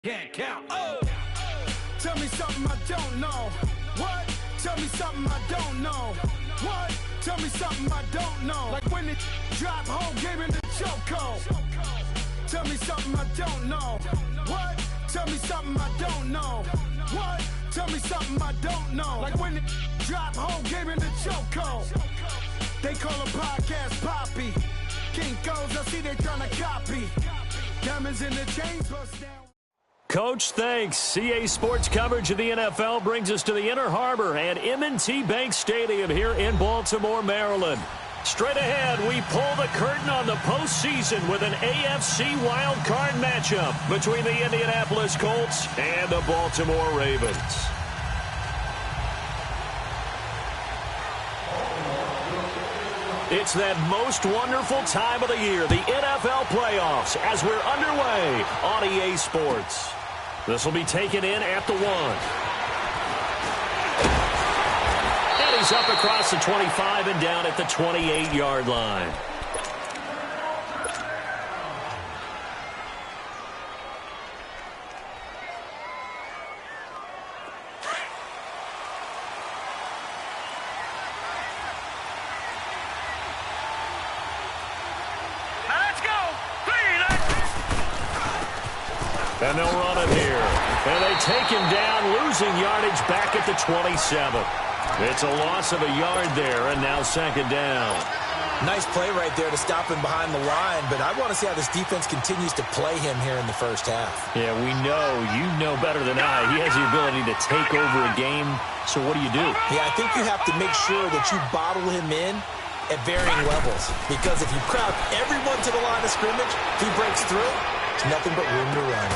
Can't count. Oh! Tell me something I don't know. What? Tell me something I don't know. What? Tell me something I don't know. Like when it drop whole game in the chokehold. Tell me something I don't know. What? Tell me something I don't know. What? Tell me something I don't know. Like when it drop whole game in the chokehold. They call a podcast Poppy. King goes, I see they trying to copy. Diamonds in the chains bust down. Coach, thanks. CA Sports coverage of the NFL brings us to the Inner Harbor and M&T Bank Stadium here in Baltimore, Maryland. Straight ahead, we pull the curtain on the postseason with an AFC wildcard matchup between the Indianapolis Colts and the Baltimore Ravens. It's that most wonderful time of the year, the NFL playoffs, as we're underway on EA Sports. This will be taken in at the 1. And he's up across the 25 and down at the 28-yard line. And they'll run it here. And they take him down, losing yardage back at the 27. It's a loss of a yard there, and now second down. Nice play right there to stop him behind the line, but I want to see how this defense continues to play him here in the first half. Yeah, we know. You know better than I. He has the ability to take over a game, so what do you do? Yeah, I think you have to make sure that you bottle him in at varying levels, because if you crowd everyone to the line of scrimmage, if he breaks through, there's nothing but room to run.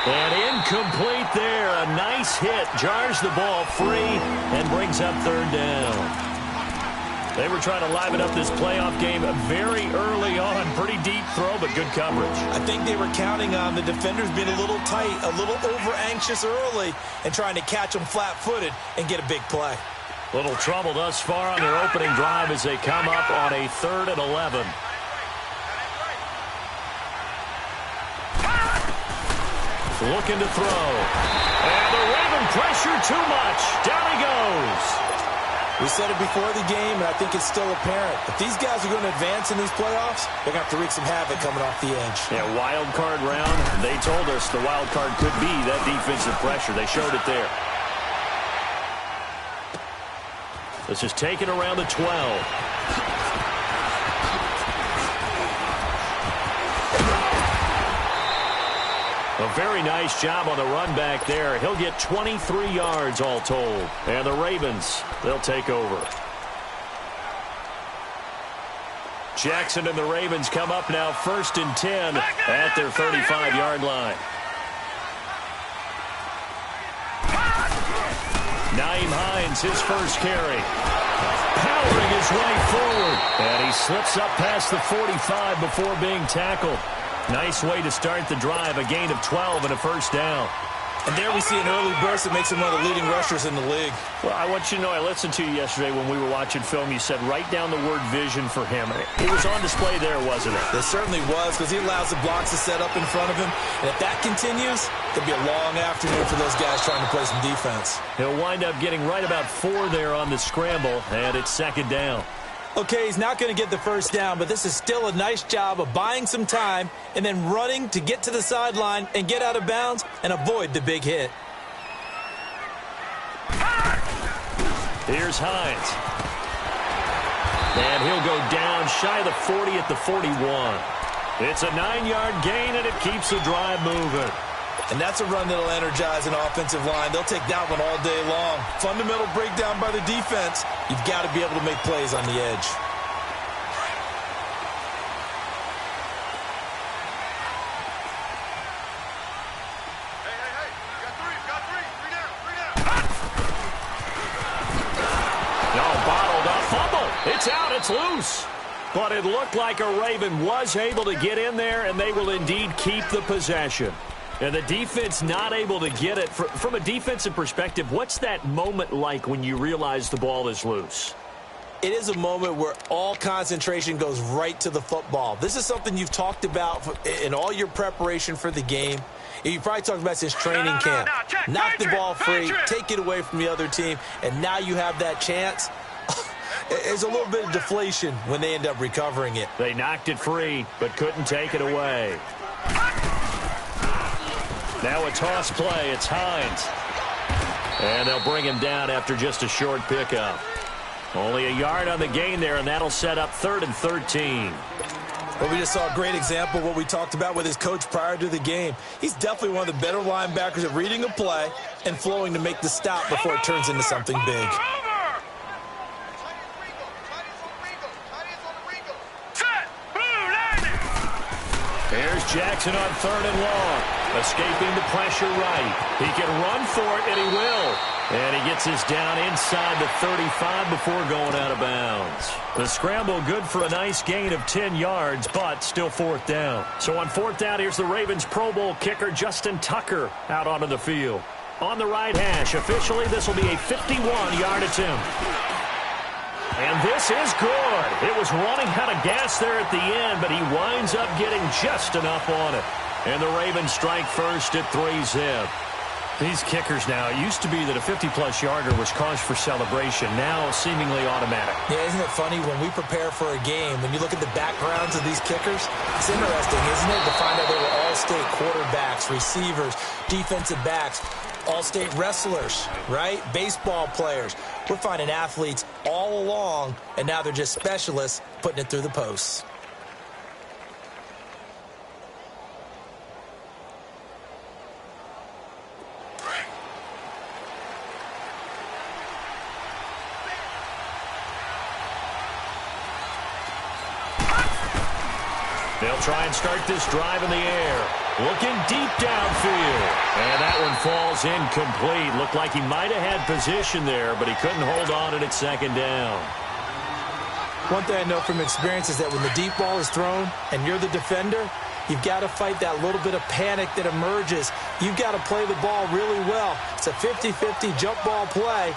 And incomplete there. A nice hit. Jars the ball free and brings up third down. They were trying to liven up this playoff game very early on. Pretty deep throw, but good coverage. I think they were counting on the defenders being a little tight, a little over-anxious early, and trying to catch them flat-footed and get a big play. Little trouble thus far on their opening drive as they come up on a 3rd and 11. Looking to throw. And the Raven pressure too much. Down he goes. We said it before the game, and I think it's still apparent. If these guys are going to advance in these playoffs, they're going to have to wreak some havoc coming off the edge. Yeah, wild card round. They told us the wild card could be that defensive pressure. They showed it there. This is taken around the 12. A very nice job on the run back there. He'll get 23 yards all told. And the Ravens, they'll take over. Jackson and the Ravens come up now 1st and 10 at their 35-yard line. Nyheim Hines, his first carry. Powering his way forward. And he slips up past the 45 before being tackled. Nice way to start the drive, a gain of 12 and a first down. And there we see an early burst that makes him one of the leading rushers in the league. Well, I want you to know, I listened to you yesterday when we were watching film. You said write down the word vision for him. It was on display there, wasn't it? It certainly was, because he allows the blocks to set up in front of him. And if that continues, it'll be a long afternoon for those guys trying to play some defense. He'll wind up getting right about 4 there on the scramble, and it's second down. Okay, he's not going to get the first down, but this is still a nice job of buying some time and then running to get to the sideline and get out of bounds and avoid the big hit. Here's Hines. And he'll go down shy of the 40 at the 41. It's a 9-yard gain, and it keeps the drive moving. And that's a run that'll energize an offensive line. They'll take that one all day long. Fundamental breakdown by the defense. You've got to be able to make plays on the edge. Three down. No, bottled up. Fumble. It's out. It's loose. But it looked like a Raven was able to get in there, and they will indeed keep the possession. And the defense not able to get it. From a defensive perspective, what's that moment like when you realize the ball is loose? it is a moment where all concentration goes right to the football. This is something you've talked about in all your preparation for the game. You probably talked about since training camp. Knock the ball free, take it away from the other team, and now you have that chance. There's a little bit of deflation when they end up recovering it. They knocked it free, but couldn't take it away. Now a toss play. It's Hines. And they'll bring him down after just a short pickup. Only a yard on the gain there, and that'll set up 3rd and 13. Well, we just saw a great example of what we talked about with his coach prior to the game. He's definitely one of the better linebackers at reading a play and flowing to make the stop before it turns into something big. Here's Jackson on 3rd and long. Escaping the pressure right. He can run for it, and he will. And he gets this down inside the 35 before going out of bounds. The scramble good for a nice gain of 10 yards, but still 4th down. So on 4th down, here's the Ravens Pro Bowl kicker Justin Tucker out onto the field. On the right hash, officially this will be a 51-yard attempt. And this is good. It was running out of gas there at the end, but he winds up getting just enough on it. And the Ravens strike first at 3-zip. These kickers now, it used to be that a 50-plus yarder was cause for celebration. Now seemingly automatic. Yeah, isn't it funny when we prepare for a game, when you look at the backgrounds of these kickers, it's interesting, isn't it, to find out they were all-state quarterbacks, receivers, defensive backs, all-state wrestlers, right? Baseball players. We're finding athletes all along, and now they're just specialists putting it through the posts. They'll try and start this drive in the air. Looking deep downfield. And that one falls incomplete. Looked like he might have had position there, but he couldn't hold on to it 2nd down. One thing I know from experience is that when the deep ball is thrown and you're the defender, you've got to fight that little bit of panic that emerges. You've got to play the ball really well. It's a 50-50 jump ball play.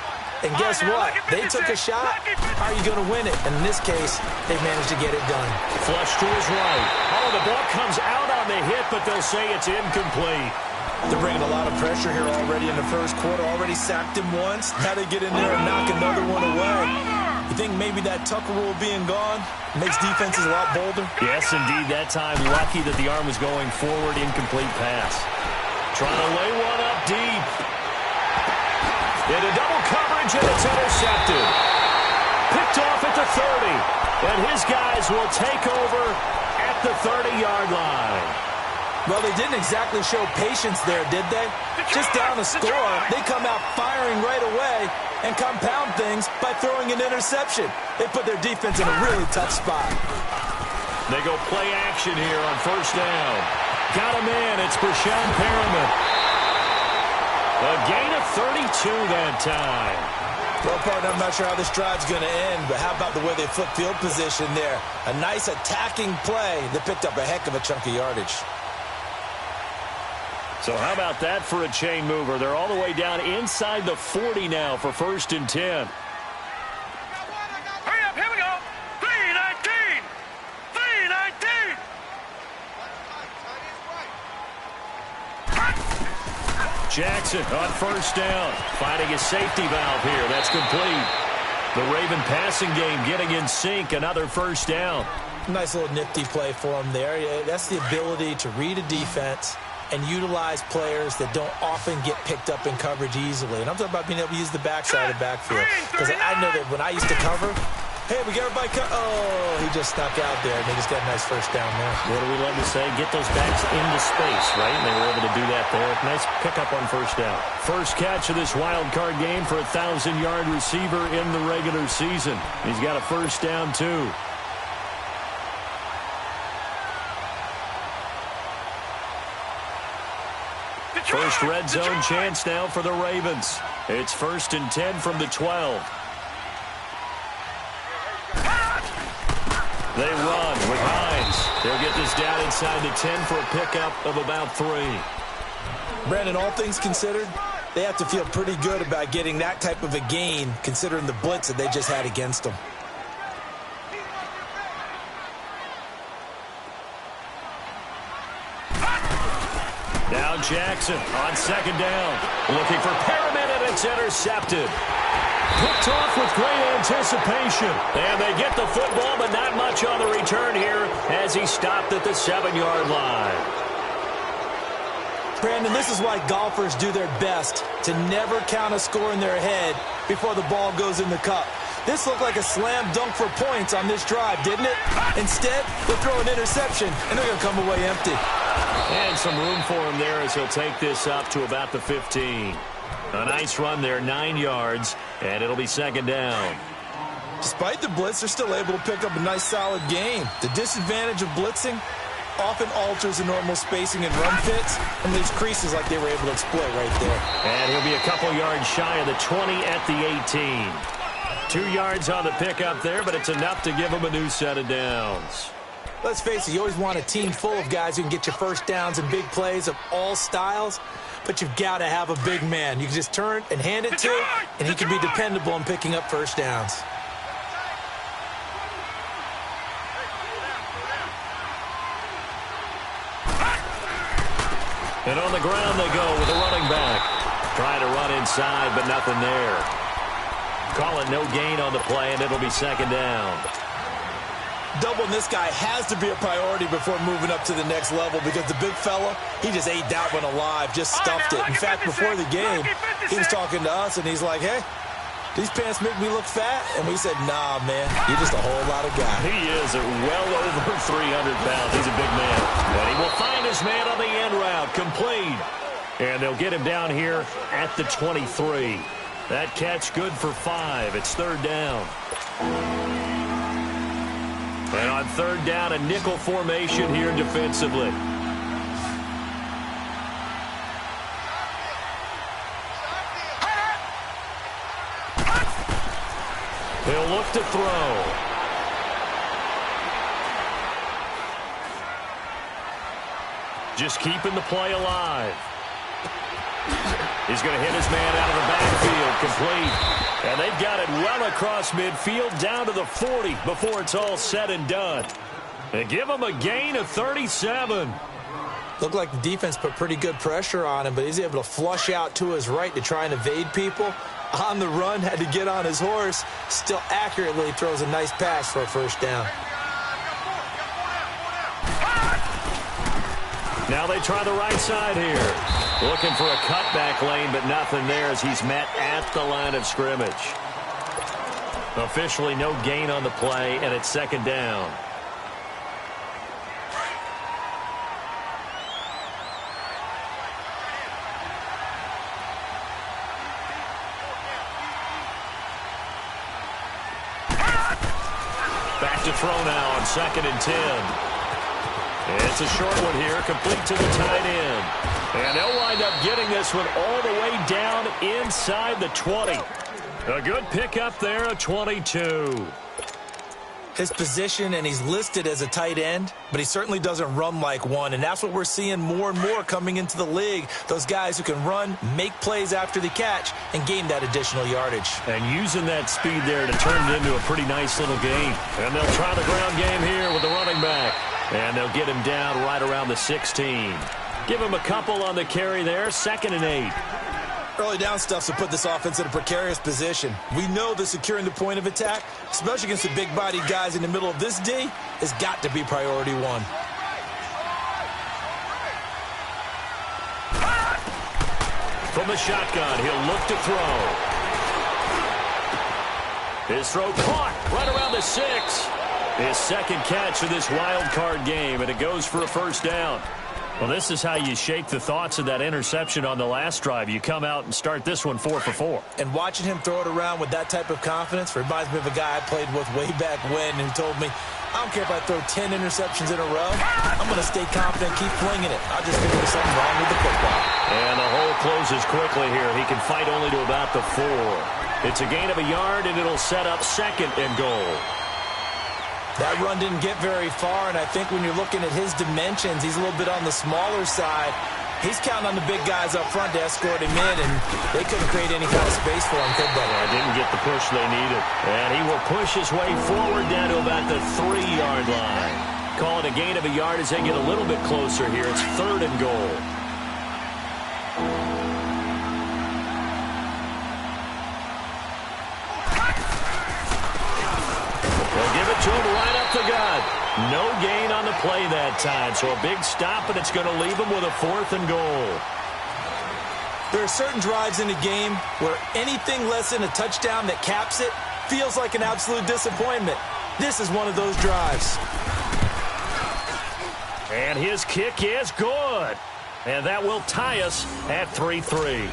And guess what? They took a shot. How are you going to win it? And in this case, they managed to get it done. Flush to his right. Oh, the ball comes out on the hit, but they'll say it's incomplete. They're bringing a lot of pressure here already in the first quarter. Already sacked him once. Now they get in there and knock another one away. You think maybe that Tucker rule being gone makes defenses a lot bolder? Yes, indeed. That time, lucky that the arm was going forward. Incomplete pass. Trying to lay one up deep. Into double coverage, and it's intercepted. Picked off at the 30. And his guys will take over at the 30-yard line. Well, they didn't exactly show patience there, did they? Just down a score, they come out firing right away and compound things by throwing an interception. They put their defense in a really tough spot. They go play action here on 1st down. Got him in. It's Brashon Perriman. A gain of 32 that time. Well, partner, I'm not sure how this drive's going to end, but how about the way they flip field position there? A nice attacking play that picked up a heck of a chunk of yardage. So how about that for a chain mover? They're all the way down inside the 40 now for 1st and 10. Hurry up, here we go. 3-19. 3-19. Jackson on 1st down. Finding a safety valve here. That's complete. The Raven passing game getting in sync. Another 1st down. Nice little nifty play for him there. That's the ability to read a defense and utilize players that don't often get picked up in coverage easily. And I'm talking about being able to use the backside of the backfield. Because I know that when I used to cover, hey, we got everybody oh, he just snuck out there, and they just got a nice 1st down there. What do we love to say? Get those backs into space, right? And they were able to do that there. Nice pickup on 1st down. First catch of this wild card game for a 1,000-yard receiver in the regular season. He's got a 1st down, too. First red zone chance now for the Ravens. It's 1st and 10 from the 12. They run with Hines. They'll get this down inside the 10 for a pickup of about 3. Brandon, all things considered, they have to feel pretty good about getting that type of a gain considering the blitz that they just had against them. Jackson on second down. Looking for Perriman, and it's intercepted. Picked off with great anticipation. And they get the football, but not much on the return here as he stopped at the 7-yard line. Brandon, this is why golfers do their best to never count a score in their head before the ball goes in the cup. This looked like a slam dunk for points on this drive, didn't it? Instead, they'll throw an interception, and they're going to come away empty. And some room for him there as he'll take this up to about the 15. A nice run there, 9 yards, and it'll be second down. Despite the blitz, they're still able to pick up a nice, solid gain. The disadvantage of blitzing often alters the normal spacing and run fits, and leaves creases like they were able to exploit right there. And he'll be a couple yards shy of the 20 at the 18. 2 yards on the pickup there, but it's enough to give him a new set of downs. Let's face it, you always want a team full of guys who can get you first downs and big plays of all styles, but you've got to have a big man you can just turn and hand it to, and he can be dependable in picking up first downs. And on the ground they go with a running back. Trying to run inside, but nothing there. Call it no gain on the play, and it'll be second down. Doubling this guy has to be a priority before moving up to the next level, because the big fella, he just ate that one alive, just stuffed it. In fact, before the game, he was talking to us, and he's like, hey, these pants make me look fat? And we said, nah, man, you're just a whole lot of guy. He is at well over 300 pounds. He's a big man. And he will find his man on the end route, complete. And they'll get him down here at the 23. That catch good for 5. It's third down. And on third down, a nickel formation here defensively. He'll look to throw. Just keeping the play alive. He's going to hit his man out of the backfield, complete. And they've got it well across midfield, down to the 40 before it's all said and done. They give him a gain of 37. Looked like the defense put pretty good pressure on him, but he's able to flush out to his right to try and evade people. On the run, had to get on his horse. Still accurately throws a nice pass for a first down. Now they try the right side here. Looking for a cutback lane, but nothing there as he's met at the line of scrimmage. Officially no gain on the play, and it's second down. Back to throw now on 2nd and 10. It's a short one here, complete to the tight end. And they'll wind up getting this one all the way down inside the 20. A good pickup there, a 22. His position, and he's listed as a tight end, but he certainly doesn't run like one, and that's what we're seeing more and more coming into the league. Those guys who can run, make plays after the catch, and gain that additional yardage. And using that speed there to turn it into a pretty nice little game. And they'll try the ground game here with the running back. And they'll get him down right around the 16. Give him a couple on the carry there, 2nd and 8. Early down stuff to put this offense in a precarious position. We know that securing the point of attack, especially against the big-bodied guys in the middle of this D, has got to be priority one. From the shotgun, he'll look to throw. His throw caught right around the 6. His second catch of this wild card game, and it goes for a first down. Well, this is how you shake the thoughts of that interception on the last drive. You come out and start this one 4 for 4. And watching him throw it around with that type of confidence reminds me of a guy I played with way back when who told me, I don't care if I throw 10 interceptions in a row. I'm going to stay confident, keep flinging it. I just think there's something wrong with the football. And the hole closes quickly here. He can fight only to about the 4. It's a gain of a yard, and it'll set up 2nd and goal. That run didn't get very far, and I think when you're looking at his dimensions, he's a little bit on the smaller side. He's counting on the big guys up front to escort him in, and they couldn't create any kind of space for him, could they? Didn't get the push they needed. And he will push his way forward down to about the 3-yard line. Call it a gain of a yard as they get a little bit closer here. It's 3rd and goal. They'll give it to him right up the gut. No gain on the play that time, so a big stop, and it's going to leave him with a 4th and goal. There are certain drives in the game where anything less than a touchdown that caps it feels like an absolute disappointment. This is one of those drives. And his kick is good. And that will tie us at 3-3.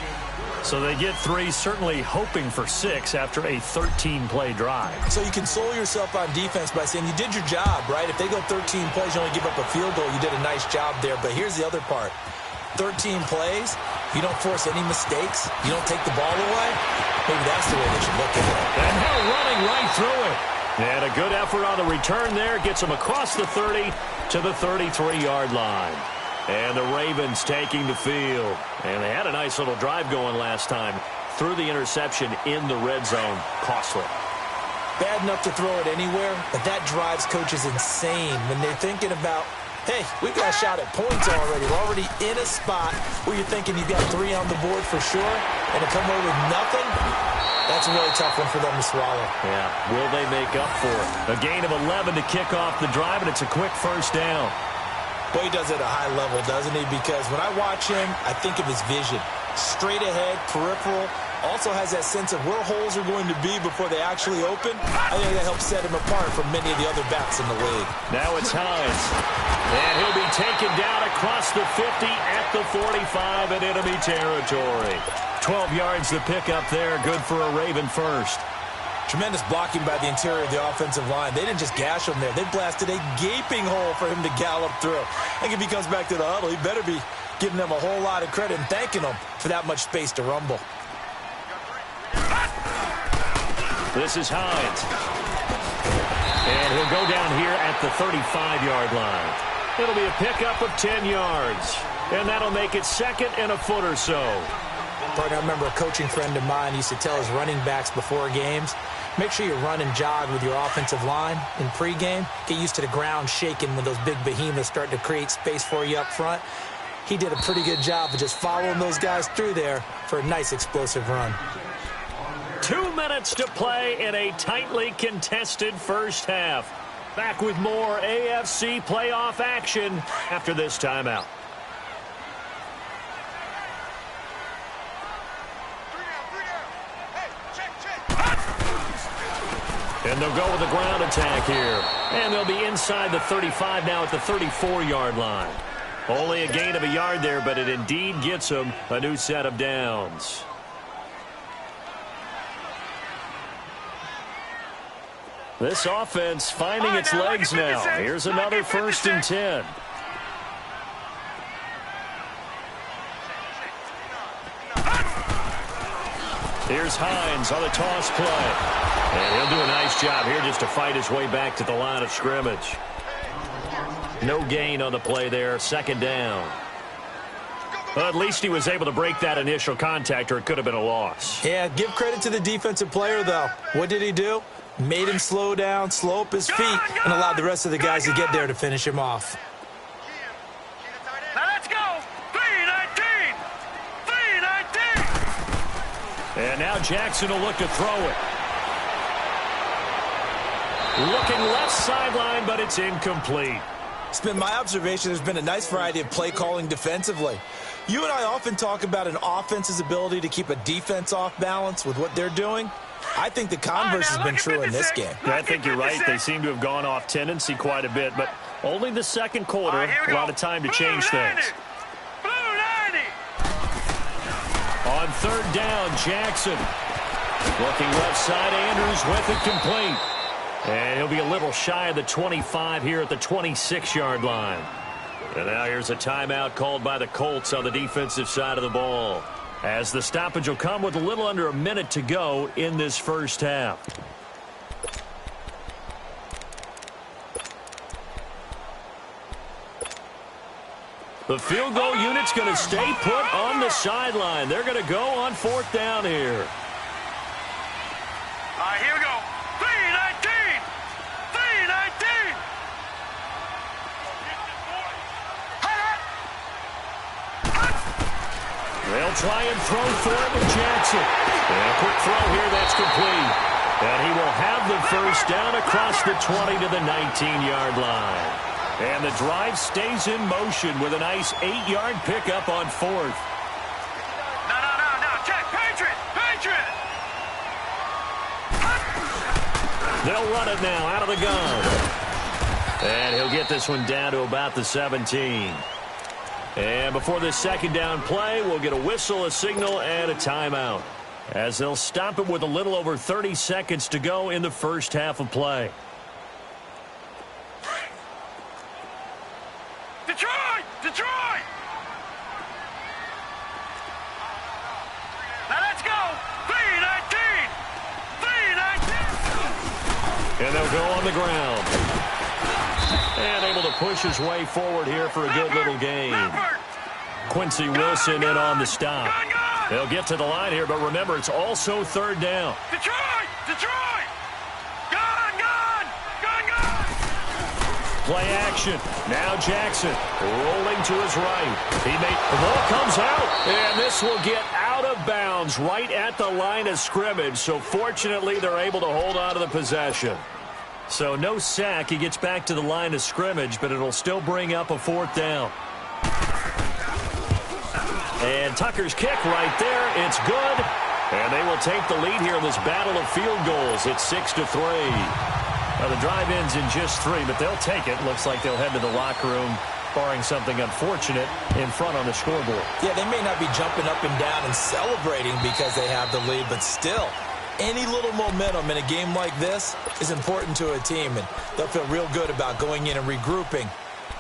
So they get 3, certainly hoping for 6 after a 13-play drive. So you console yourself on defense by saying you did your job, right? If they go 13 plays, you only give up a field goal, you did a nice job there. But here's the other part. 13 plays, you don't force any mistakes, you don't take the ball away. Maybe that's the way they should look at it. And now running right through it. And a good effort on the return there. Gets him across the 30 to the 33-yard line. And the Ravens taking the field. And they had a nice little drive going last time. Threw the interception in the red zone. Costly. Bad enough to throw it anywhere, but that drives coaches insane when they're thinking about, hey, we've got a shot at points already. We're already in a spot where you're thinking you've got 3 on the board for sure, and to come away with nothing, that's a really tough one for them to swallow. Yeah, will they make up for it? A gain of 11 to kick off the drive, and it's a quick first down. Boy, he does it at a high level, doesn't he? Because when I watch him, I think of his vision. Straight ahead, peripheral, also has that sense of where holes are going to be before they actually open. I think that helps set him apart from many of the other backs in the league. Now it's Hines. And he'll be taken down across the 50 at the 45 in enemy territory. 12 yards to pick up there. Good for a Raven first. Tremendous blocking by the interior of the offensive line. They didn't just gash him there. They blasted a gaping hole for him to gallop through. I think if he comes back to the huddle, he better be giving them a whole lot of credit and thanking them for that much space to rumble. This is Hines. And he'll go down here at the 35-yard line. It'll be a pickup of 10 yards. And that'll make it 2nd and a foot or so. Partner, I remember a coaching friend of mine used to tell his running backs before games, make sure you run and jog with your offensive line in pregame. Get used to the ground shaking when those big behemoths start to create space for you up front. He did a pretty good job of just following those guys through there for a nice explosive run. 2 minutes to play in a tightly contested first half. Back with more AFC playoff action after this timeout. And they'll go with a ground attack here. And they'll be inside the 35 now at the 34-yard line. Only a gain of a yard there, but it indeed gets them a new set of downs. This offense finding its legs now. Here's another 1st and 10. Here's Hines on the toss play. And he'll do a nice job here just to fight his way back to the line of scrimmage. No gain on the play there. 2nd down. Well, at least he was able to break that initial contact, or it could have been a loss. Yeah, give credit to the defensive player, though. What did he do? Made him slow down, slow up his feet, and allowed the rest of the guys to get there to finish him off. Now let's go. 3-19. 3-19. And now Jackson will look to throw it. Looking left sideline, but it's incomplete. It's been my observation there's been a nice variety of play calling defensively. You and I often talk about an offense's ability to keep a defense off balance with what they're doing. I think the converse has been true in this game. I think you're right. They seem to have gone off tendency quite a bit, but only the second quarter, a lot of time to change things. On 3rd down, Jackson. Looking left side, Andrews with it complete. And he'll be a little shy of the 25 here at the 26-yard line. And now here's a timeout called by the Colts on the defensive side of the ball, as the stoppage will come with a little under a minute to go in this first half. The field goal unit's going to stay put on the sideline. They're going to go on 4th down here. All right, here we go. 3-19. 3-19. They'll try and throw for it with Jackson. And a quick throw here, that's complete. And he will have the first down across the 20 to the 19-yard line. And the drive stays in motion with a nice 8-yard pickup on fourth. No. Check. Patriot. They'll run it now out of the gun. And he'll get this one down to about the 17. And before this second down play, we'll get a whistle, a signal, and a timeout, as they'll stop it with a little over 30 seconds to go in the first half of play. Detroit! Now let's go! 3-19! And they'll go on the ground. And able to push his way forward here for a good little gain. Quincy Wilson in on the stop. They'll get to the line here, but remember, it's also third down. Detroit! Gun! Play action. Now Jackson rolling to his right. The ball comes out, and this will get out of bounds right at the line of scrimmage. So fortunately, they're able to hold on to the possession. So no sack. He gets back to the line of scrimmage, but it'll still bring up a fourth down. And Tucker's kick right there. It's good. And they will take the lead here in this battle of field goals. It's 6-3. Well, the drive ends in just 3, but they'll take it. Looks like they'll head to the locker room, barring something unfortunate, in front on the scoreboard. Yeah, they may not be jumping up and down and celebrating because they have the lead, but still, any little momentum in a game like this is important to a team, and they'll feel real good about going in and regrouping,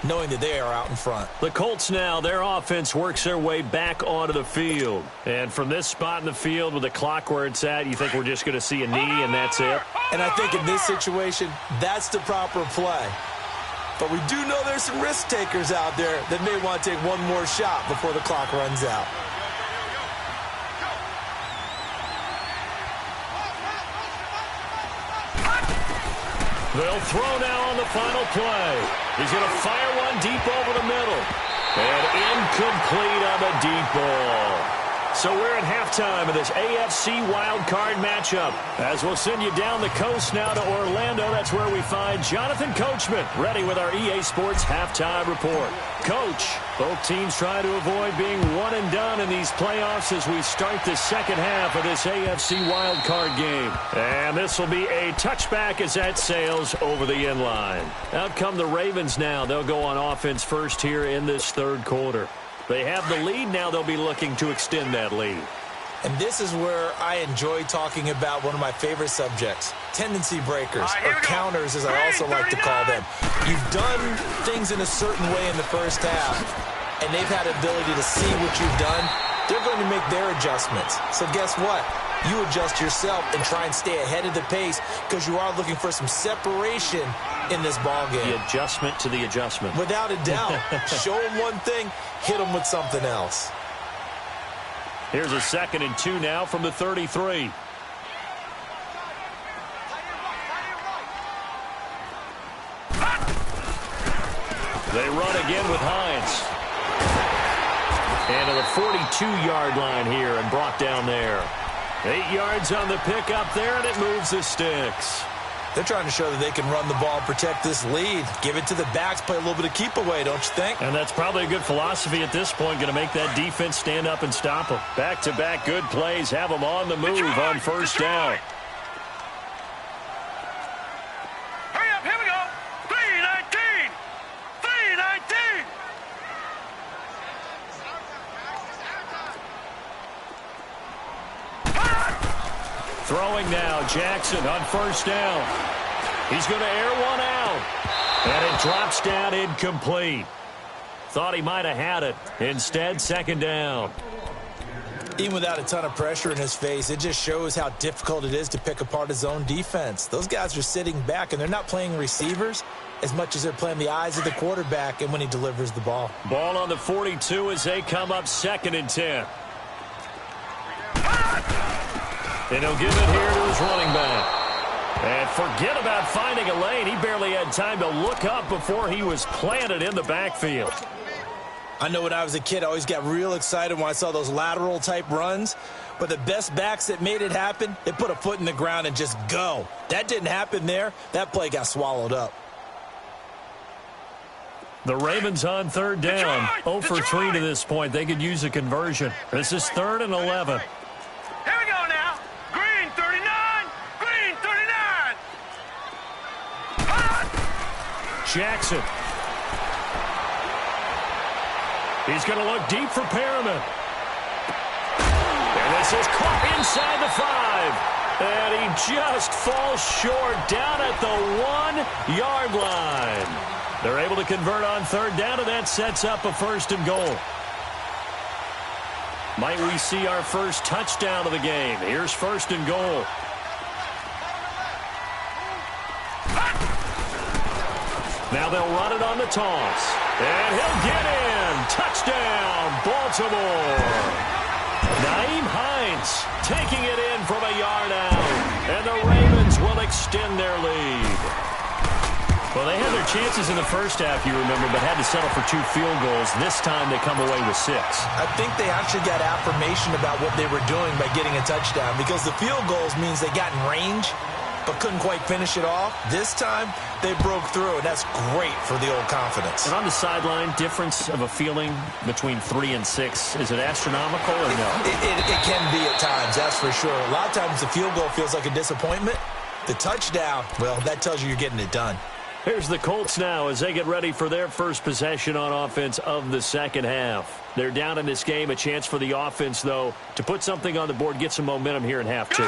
knowing that they are out in front. The Colts now, their offense works their way back onto the field. And from this spot in the field with the clock where it's at, you think we're just going to see a knee and that's it? And I think in this situation, that's the proper play. But we do know there's some risk takers out there that may want to take one more shot before the clock runs out. They'll throw now on the final play. He's going to fire one deep over the middle. And incomplete on the deep ball. So we're at halftime of this AFC wildcard matchup. As we'll send you down the coast now to Orlando, that's where we find Jonathan Coachman, ready with our EA Sports halftime report. Coach, both teams try to avoid being one and done in these playoffs as we start the second half of this AFC wildcard game. And this will be a touchback as that sails over the end line. Out come the Ravens now. They'll go on offense first here in this third quarter. They have the lead. Now they'll be looking to extend that lead. And this is where I enjoy talking about one of my favorite subjects, tendency breakers, or counters as I also like to call them. You've done things in a certain way in the first half, and they've had the ability to see what you've done. They're going to make their adjustments. So guess what? You adjust yourself and try and stay ahead of the pace because you are looking for some separation in this ball game. The adjustment to the adjustment. Without a doubt. Show them one thing, hit them with something else. Here's a 2nd and 2 now from the 33. They run again with Hines. And to the 42-yard line here and brought down there. 8 yards on the pickup there, and it moves the sticks. They're trying to show that they can run the ball, protect this lead. Give it to the backs, play a little bit of keep away, don't you think? And that's probably a good philosophy at this point, going to make that defense stand up and stop them. Back-to-back good plays, have them on the move on first down. Hurry up, here we go. 3-19. 3-19. Throwing now, Jackson on first down. He's going to air one out. And it drops down incomplete. Thought he might have had it. Instead, second down. Even without a ton of pressure in his face, it just shows how difficult it is to pick apart his own defense. Those guys are sitting back, and they're not playing receivers as much as they're playing the eyes of the quarterback and when he delivers the ball. Ball on the 42 as they come up 2nd and 10. And he'll give it here to his running back. And forget about finding a lane. He barely had time to look up before he was planted in the backfield. I know when I was a kid, I always got real excited when I saw those lateral-type runs. But the best backs that made it happen, they put a foot in the ground and just go. That didn't happen there. That play got swallowed up. The Ravens on third down. 0 for 3 to this point. They could use a conversion. This is 3rd and 11. Here we go now. Green 39. Green 39. Jackson. He's going to look deep for Perriman. And this is caught inside the 5. And he just falls short down at the 1-yard line. They're able to convert on third down, and that sets up a 1st and goal. Might we see our first touchdown of the game? Here's 1st and goal. Now they'll run it on the toss. And he'll get in. Touchdown, Baltimore. Nyheim Hines taking it in from a yard out. And the Ravens will extend their lead. Well, they had their chances in the first half, you remember, but had to settle for 2 field goals. This time they come away with 6. I think they actually got affirmation about what they were doing by getting a touchdown, because the field goals means they got in range but couldn't quite finish it off. This time, they broke through, and that's great for the old confidence. And on the sideline, difference of a feeling between 3 and 6, is it astronomical or no? It can be at times, that's for sure. A lot of times the field goal feels like a disappointment. The touchdown, well, that tells you you're getting it done. Here's the Colts now as they get ready for their first possession on offense of the second half. They're down in this game. A chance for the offense, though, to put something on the board, get some momentum here in half 2.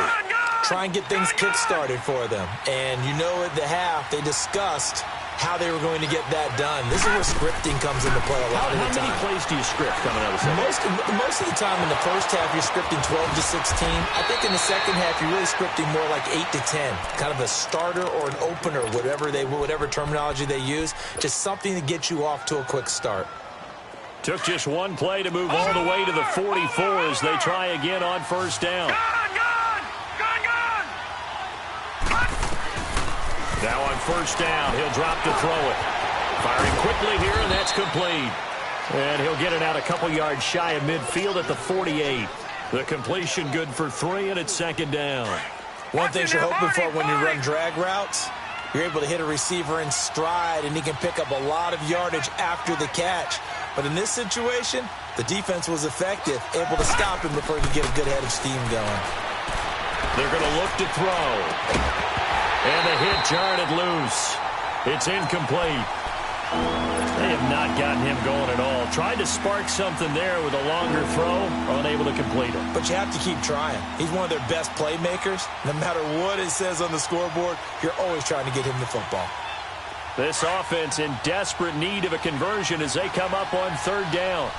Try and get things kick-started for them. And you know at the half, they discussed how they were going to get that done. This is where scripting comes into play a lot of the time. How many plays do you script coming out of the second? Most of the time in the first half, you're scripting 12 to 16. I think in the second half, you're really scripting more like 8 to 10. Kind of a starter or an opener, whatever terminology they use. Just something to get you off to a quick start. Took just 1 play to move all the way to the 44 as they try again on first down. Now on first down, he'll drop to throw it. Firing quickly here, and that's complete. And he'll get it out a couple yards shy of midfield at the 48. The completion good for 3, and it's 2nd down. One thing you're hoping for when you run drag routes, you're able to hit a receiver in stride, and he can pick up a lot of yardage after the catch. But in this situation, the defense was effective, able to stop him before he could get a good head of steam going. They're going to look to throw. And the hit jarred it loose. It's incomplete. They have not gotten him going at all. Tried to spark something there with a longer throw, unable to complete it. But you have to keep trying. He's one of their best playmakers. No matter what it says on the scoreboard, you're always trying to get him the football. This offense in desperate need of a conversion as they come up on third down.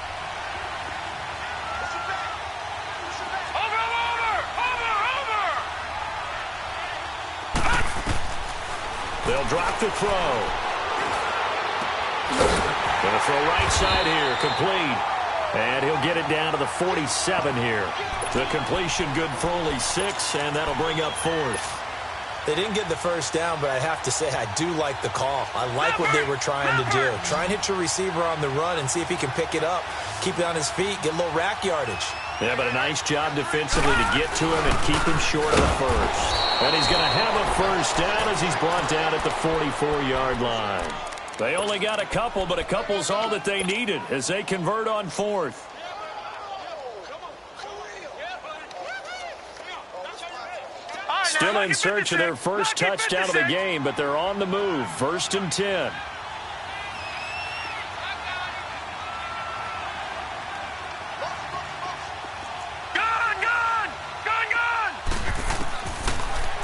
They'll drop the throw. Going to throw right side here, complete. And he'll get it down to the 47 here. The completion good for only 6, and that'll bring up 4th. They didn't get the first down, but I have to say I do like the call. I like what they were trying to do. Try and hit your receiver on the run and see if he can pick it up, keep it on his feet, get a little rack yardage. Yeah, but a nice job defensively to get to him and keep him short of the first. And he's going to have a first down as he's brought down at the 44-yard line. They only got a couple, but a couple's all that they needed as they convert on 4th. Still in search of their first touchdown of the game, but they're on the move. 1st and 10.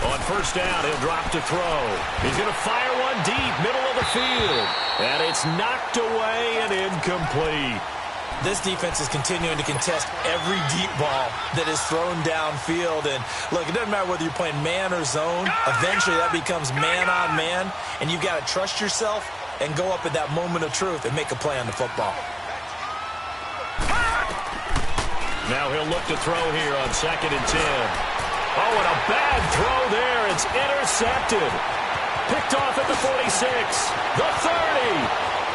On first down, he'll drop to throw. He's going to fire one deep, middle of the field. And it's knocked away and incomplete. This defense is continuing to contest every deep ball that is thrown downfield. And, look, it doesn't matter whether you're playing man or zone. Eventually, that becomes man-on-man, and you've got to trust yourself and go up at that moment of truth and make a play on the football. Now he'll look to throw here on 2nd and 10. Oh, and a bad throw there. It's intercepted. Picked off at the 46, the 30,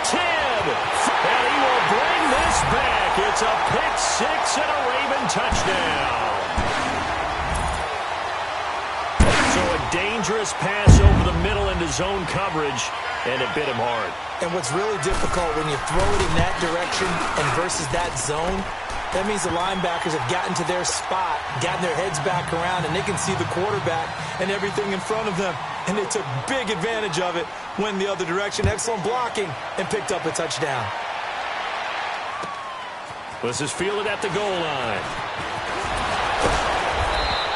10, and he will bring this back. It's a pick six and a Raven touchdown. So a dangerous pass over the middle into zone coverage, and it bit him hard. And what's really difficult when you throw it in that direction and versus that zone, that means the linebackers have gotten to their spot, gotten their heads back around, and they can see the quarterback and everything in front of them. And they took big advantage of it, went the other direction, excellent blocking, and picked up a touchdown. This is fielded at the goal line.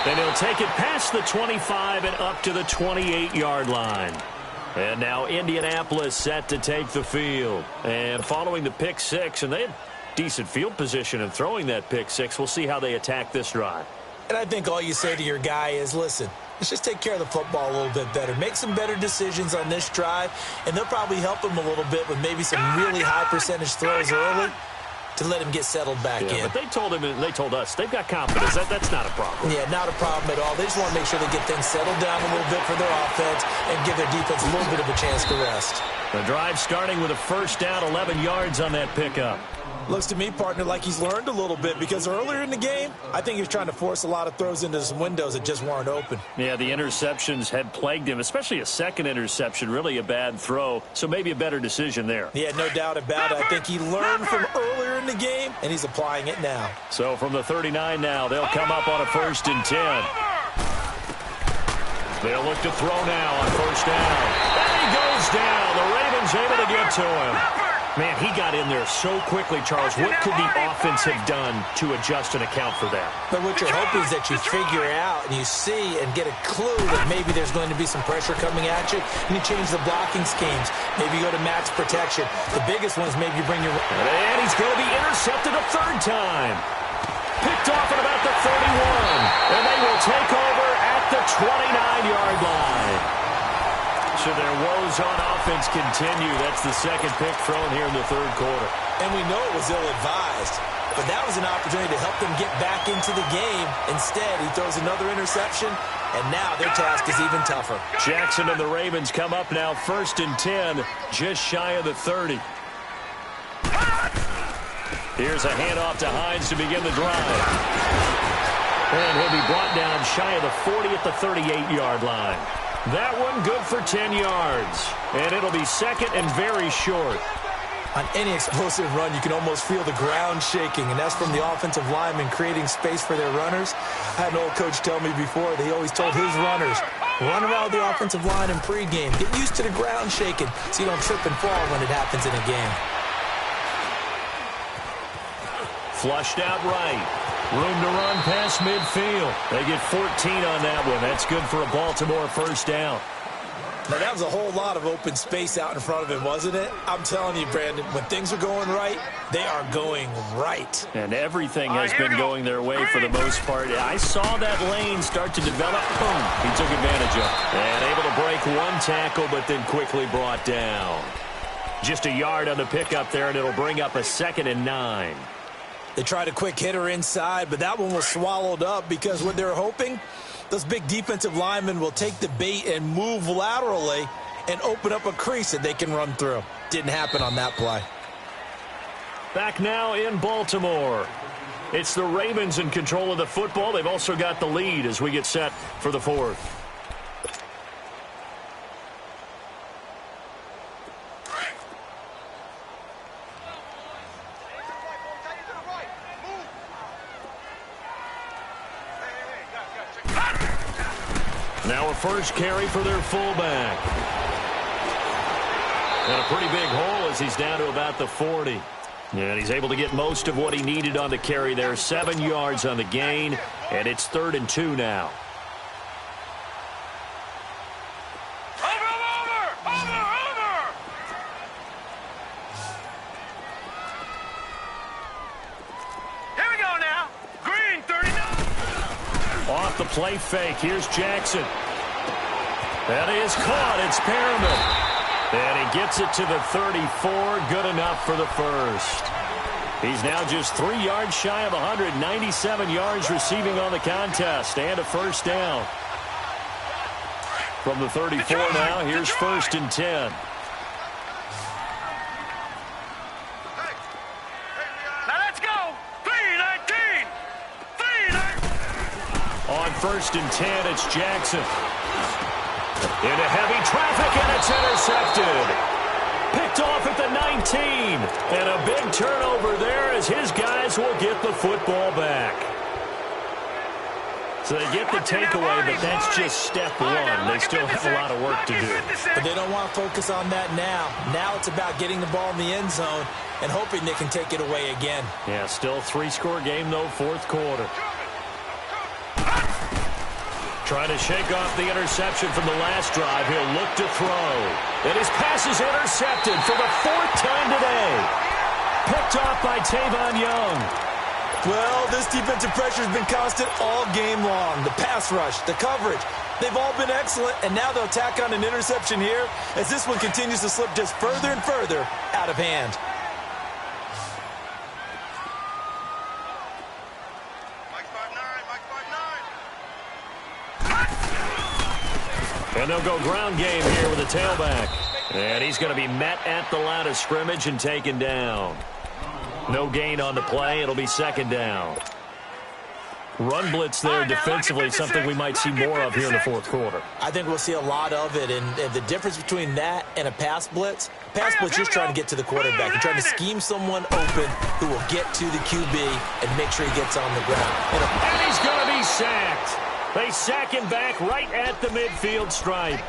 Then he'll take it past the 25 and up to the 28-yard line. And now Indianapolis set to take the field. And following the pick six, and they had decent field position in throwing that pick six. We'll see how they attack this drive. And I think all you say to your guy is, listen, let's just take care of the football a little bit better. Make some better decisions on this drive, and they'll probably help him a little bit with maybe some really high percentage throws early to let him get settled back in. But they told him, and they told us, they've got confidence. That's not a problem. Yeah, not a problem at all. They just want to make sure they get things settled down a little bit for their offense and give their defense a little bit of a chance to rest. The drive starting with a first down, 11 yards on that pickup. Looks to me, partner, like he's learned a little bit, because earlier in the game, I think he was trying to force a lot of throws into some windows that just weren't open. Yeah, the interceptions had plagued him, especially a second interception, really a bad throw, so maybe a better decision there. Yeah, no doubt about it. I think he learned from earlier in the game, and he's applying it now. So from the 39 now, they'll come up on a 1st and 10. They'll look to throw now on first down. And he goes down. The Ravens able to get to him. Man, he got in there so quickly, Charles. What could the offense have done to adjust and account for that? But what you're hoping is that you figure out and you see and get a clue that maybe there's going to be some pressure coming at you, and you change the blocking schemes. Maybe you go to max protection. The biggest one is maybe you bring your... And he's going to be intercepted a third time. Picked off at about the 31. And they will take over at the 29-yard line. So their woes on offense continue. That's the second pick thrown here in the third quarter. And we know it was ill-advised, but that was an opportunity to help them get back into the game. Instead, he throws another interception, and now their task is even tougher. Jackson and the Ravens come up now 1st and 10, just shy of the 30. Here's a handoff to Hines to begin the drive. And he'll be brought down shy of the 40 at the 38-yard line. That one good for 10 yards. And it'll be second and very short. On any explosive run, you can almost feel the ground shaking, and that's from the offensive linemen creating space for their runners. I had an old coach tell me before that he always told his runners, run around the offensive line in pregame. Get used to the ground shaking so you don't trip and fall when it happens in a game. Flushed out right. Room to run past midfield. They get 14 on that one. That's good for a Baltimore first down. Now, that was a whole lot of open space out in front of him, wasn't it? I'm telling you, Brandon, when things are going right, they are going right. And everything has been going their way for the most part. I saw that lane start to develop. Boom. He took advantage of it. And able to break one tackle, but then quickly brought down. Just a yard on the pickup there, and it'll bring up a 2nd and 9. They tried a quick hitter inside, but that one was swallowed up because what they're hoping, those big defensive linemen will take the bait and move laterally and open up a crease that they can run through. Didn't happen on that play. Back now in Baltimore. It's the Ravens in control of the football. They've also got the lead as we get set for the fourth. Now a first carry for their fullback. And a pretty big hole as he's down to about the 40. And he's able to get most of what he needed on the carry there. 7 yards on the gain, and it's 3rd and 2 now. Here we go now. Green 39. Off the play fake, here's Jackson. That is caught, it's Perriman. And he gets it to the 34, good enough for the first. He's now just 3 yards shy of 197 yards receiving on the contest, and a first down. From the 34 now, here's 1st and 10. on 1st and 10. It's Jackson. Into heavy traffic, and it's intercepted. Picked off at the 19. And a big turnover there as his guys will get the football back. So they get the takeaway, but that's just step one. They still have a lot of work to do. But they don't want to focus on that now. Now it's about getting the ball in the end zone and hoping they can take it away again. Yeah, still a 3-score game, though, 4th quarter. Trying to shake off the interception from the last drive. He'll look to throw. And his pass is intercepted for the 4th time today. Picked off by Tavon Young. Well, this defensive pressure has been constant all game long. The pass rush, the coverage, they've all been excellent, and now they'll tack on an interception here as this one continues to slip just further and further out of hand. And they'll go ground game here with a tailback. And he's going to be met at the line of scrimmage and taken down. No gain on the play. It'll be 2nd down. Run blitz there defensively, something we might see more of here in the 4th quarter. I think we'll see a lot of it, and the difference between that and a pass blitz just trying to get to the quarterback. You're trying to scheme someone open who will get to the QB and make sure he gets on the ground. And he's going to be sacked. They sack him back right at the midfield stripe.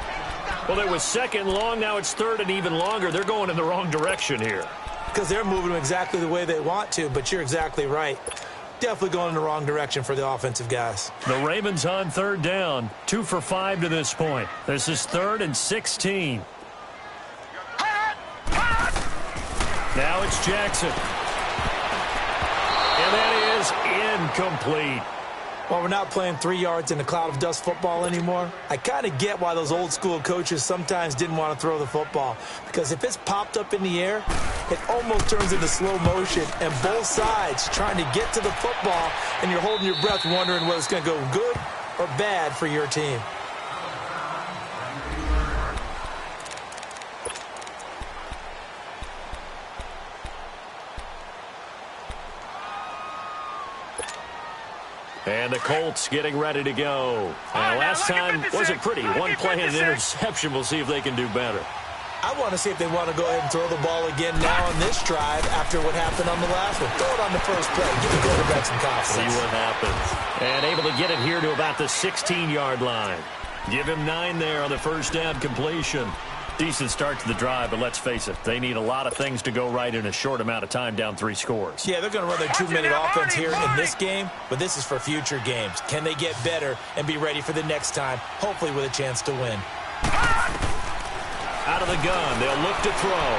Well, it was 2nd long. Now it's 3rd and even longer. They're going in the wrong direction here. Because they're moving them exactly the way they want to, but you're exactly right. Definitely going in the wrong direction for the offensive guys. The Ravens on 3rd down. 2 for 5 to this point. This is 3rd and 16. Now it's Jackson. And that is incomplete. Well, we're not playing 3 yards in a cloud of dust football anymore. I kind of get why those old school coaches sometimes didn't want to throw the football. Because if it's popped up in the air, it almost turns into slow motion. And both sides trying to get to the football, and you're holding your breath wondering whether it's going to go good or bad for your team. And the Colts getting ready to go. Last time wasn't pretty. One play and an interception. We'll see if they can do better. I want to see if they want to go ahead and throw the ball again now on this drive after what happened on the last one. Throw it on the first play. Give the quarterback some confidence. See what happens. And able to get it here to about the 16-yard line. Give him 9 there on the first down completion. Decent start to the drive, but let's face it, they need a lot of things to go right in a short amount of time, down 3 scores. Yeah, they're going to run their 2-minute offense here in this game, but this is for future games. Can they get better and be ready for the next time, hopefully with a chance to win? Out of the gun, they'll look to throw.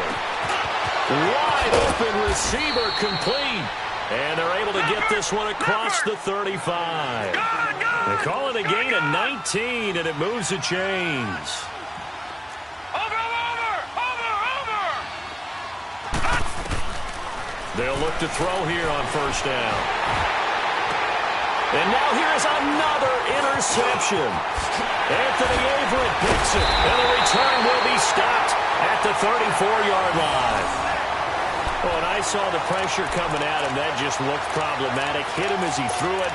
Wide open receiver complete. And they're able to get this one across the 35. They call it a gain of 19, and it moves the chains. They'll look to throw here on first down. And now here's another interception. Anthony Averett picks it, and the return will be stopped at the 34-yard line. Oh, and I saw the pressure coming at him. That just looked problematic. Hit him as he threw it,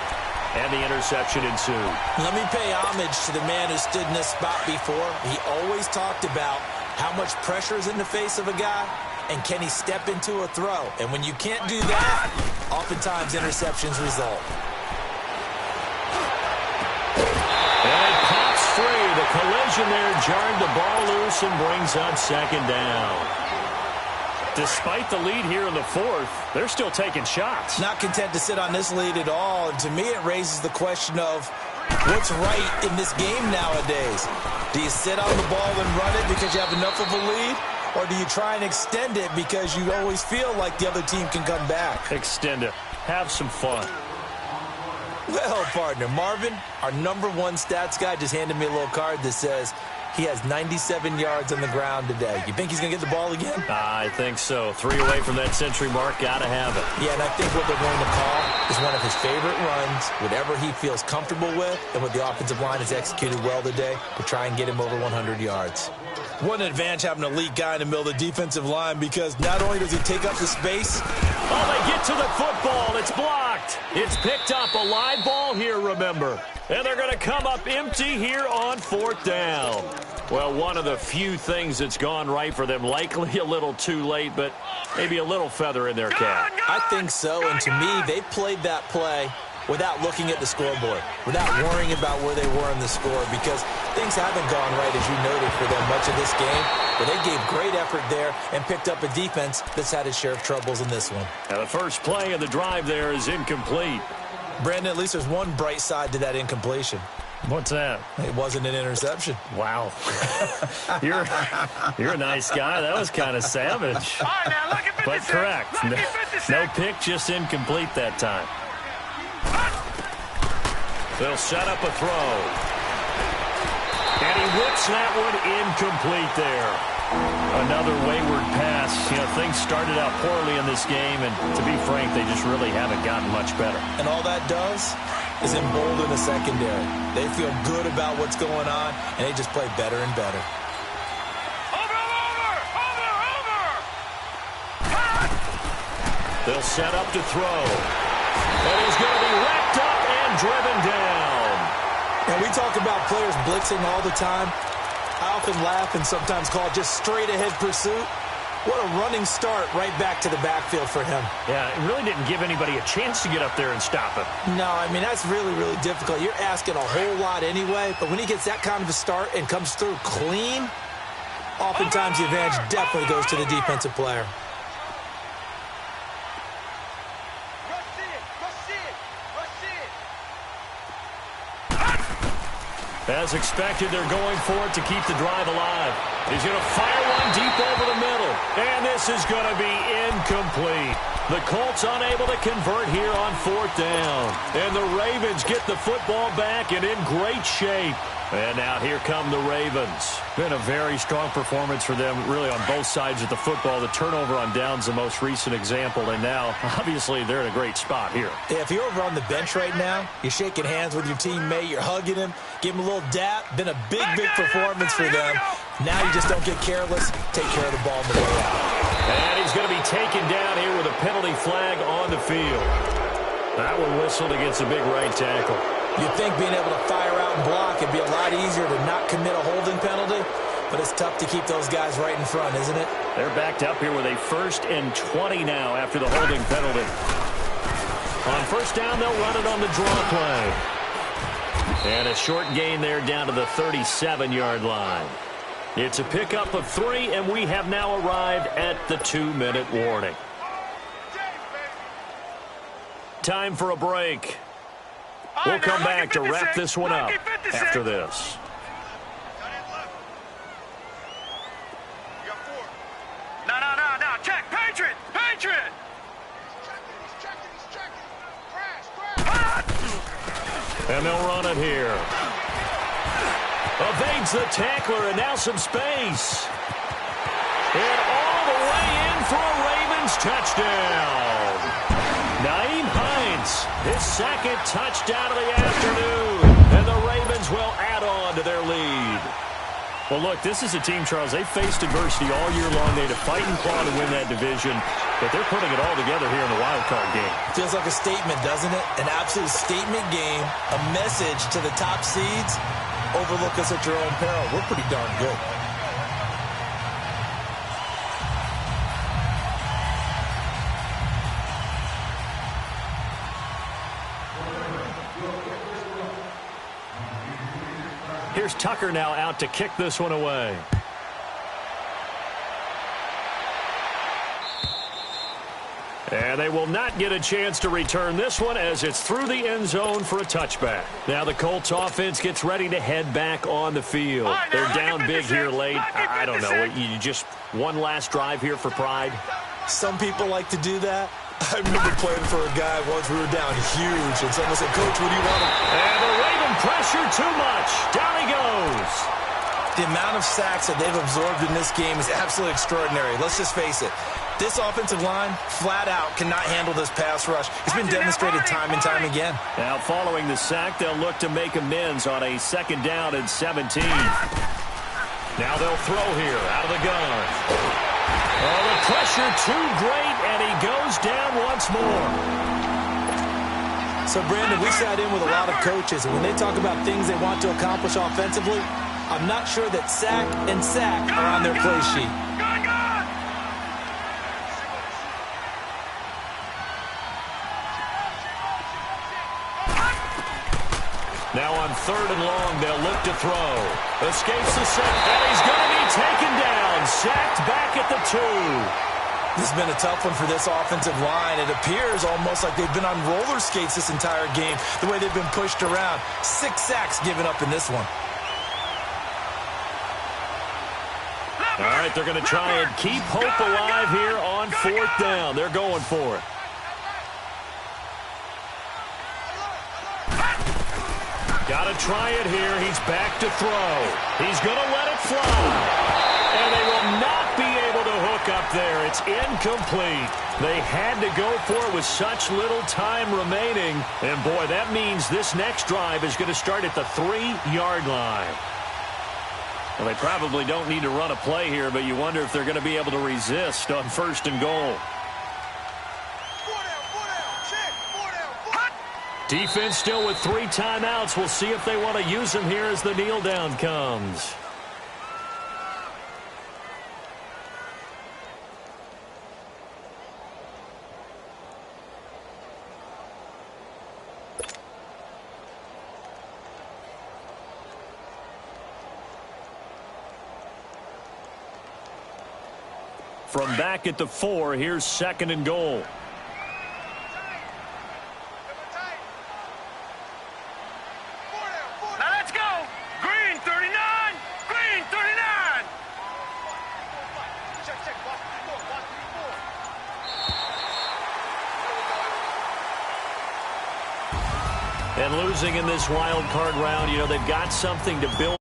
and the interception ensued. Let me pay homage to the man who stood in this spot before. He always talked about how much pressure is in the face of a guy, and can he step into a throw? And when you can't do that, oftentimes interceptions result. And it pops free. The collision there jarred the ball loose and brings up second down. Despite the lead here in the 4th, they're still taking shots. Not content to sit on this lead at all. And to me, it raises the question of what's right in this game nowadays. Do you sit on the ball and run it because you have enough of a lead? Or do you try and extend it because you always feel like the other team can come back? Extend it. Have some fun. Well, partner, Marvin, our #1 stats guy, just handed me a little card that says he has 97 yards on the ground today. You think he's going to get the ball again? I think so. 3 away from that century mark. Got to have it. Yeah, and I think what they're going to call is one of his favorite runs, whatever he feels comfortable with, and what the offensive line has executed well today to try and get him over 100 yards. What an advantage having an elite guy in the middle of the defensive line, because not only does he take up the space, Oh, they get to the football. It's blocked. It's picked up. A live ball here, remember. And they're going to come up empty here on 4th down. Well, one of the few things that's gone right for them. Likely a little too late, but maybe a little feather in their cap. I think so, and to me, they played that play without looking at the scoreboard, without worrying about where they were in the score, because things haven't gone right, as you noted, for them much of this game. But they gave great effort there and picked up a defense that's had its share of troubles in this one. Now the first play of the drive there is incomplete. Brandon, at least there's one bright side to that incompletion. What's that? It wasn't an interception. Wow. You're a nice guy. That was kind of savage. But correct. No pick, just incomplete that time. They'll set up a throw. And he whips that one incomplete there. Another wayward pass. You know, things started out poorly in this game, and to be frank, they just really haven't gotten much better. And all that does is embolden the secondary. They feel good about what's going on, and they just play better and better. They'll set up to throw. And he's going to be wrapped up and driven down. And we talk about players blitzing all the time. I often laugh and sometimes call it just straight-ahead pursuit. What a running start right back to the backfield for him. Yeah, it really didn't give anybody a chance to get up there and stop him. No, I mean, that's really, really difficult. You're asking a whole lot anyway, but when he gets that kind of a start and comes through clean, oftentimes the advantage definitely goes to the defensive player. As expected, they're going for it to keep the drive alive. He's going to fire one deep over the middle. And this is going to be incomplete. The Colts unable to convert here on 4th down. And the Ravens get the football back and in great shape. And now here come the Ravens. Been a very strong performance for them, really, on both sides of the football. The turnover on downs, the most recent example. And now, obviously, they're in a great spot here. Yeah, if you're over on the bench right now, you're shaking hands with your teammate, you're hugging him, give him a little dap. Been a big, big performance for them. Now you just don't get careless. Take care of the ball on the way out. And he's going to be taken down here with a penalty flag on the field. That one whistled against a big right tackle. You'd think being able to fire out and block would be a lot easier to not commit a holding penalty, but it's tough to keep those guys right in front, isn't it? They're backed up here with a 1st and 20 now after the holding penalty. On 1st down, they'll run it on the draw play. And a short gain there down to the 37-yard line. It's a pickup of 3, and we have now arrived at the 2-minute warning. Time for a break. We'll come back to wrap this one up after this. No. Check. Patriot. And they'll run it here. Evades the tackler, and now some space. And all the way in for a Ravens touchdown. Naeem Hines, his 2nd touchdown of the afternoon. And the Ravens will add on to their lead. Well, look, this is a team, Charles, they faced adversity all year long. They had to fight and claw to win that division, but they're putting it all together here in the wild card game. Feels like a statement, doesn't it? An absolute statement game, a message to the top seeds. Overlook us at your own peril. We're pretty darn good. Here's Tucker now out to kick this one away. And they will not get a chance to return this one as it's through the end zone for a touchback. Now the Colts offense gets ready to head back on the field. They're down big here late. I don't know. You just one last drive here for pride? Some people like to do that. I remember playing for a guy once. We were down huge, and someone said, "Coach, what do you want?" And the Raven pressure too much. Down he goes. The amount of sacks that they've absorbed in this game is absolutely extraordinary. Let's just face it. This offensive line, flat out, cannot handle this pass rush. It's been demonstrated time and time again. Now, following the sack, they'll look to make amends on a 2nd down and 17. Now they'll throw here out of the gun. Oh, the pressure too great, and and he goes down once more. So, Brandon, we sat in with a lot of coaches, and when they talk about things they want to accomplish offensively, I'm not sure that sack and sack are on their play sheet. Now on 3rd and long, they'll look to throw. Escapes the sack, and he's going to be taken down. Sacked back at the 2. This has been a tough one for this offensive line. It appears almost like they've been on roller skates this entire game, the way they've been pushed around. 6 sacks given up in this one. All right, they're going to try and keep hope alive here on 4th down. They're going for it. Got to try it here. He's back to throw. He's going to let it fly. And they will not be able to hook up there. It's incomplete. They had to go for it with such little time remaining. And, boy, that means this next drive is going to start at the 3-yard line. Well, they probably don't need to run a play here, but you wonder if they're going to be able to resist on 1st and goal. Defense still with 3 timeouts. We'll see if they want to use them here as the kneel down comes. From back at the 4, here's 2nd and goal. Now let's go. Green 39. Green 39. And losing in this wild card round, you know, they've got something to build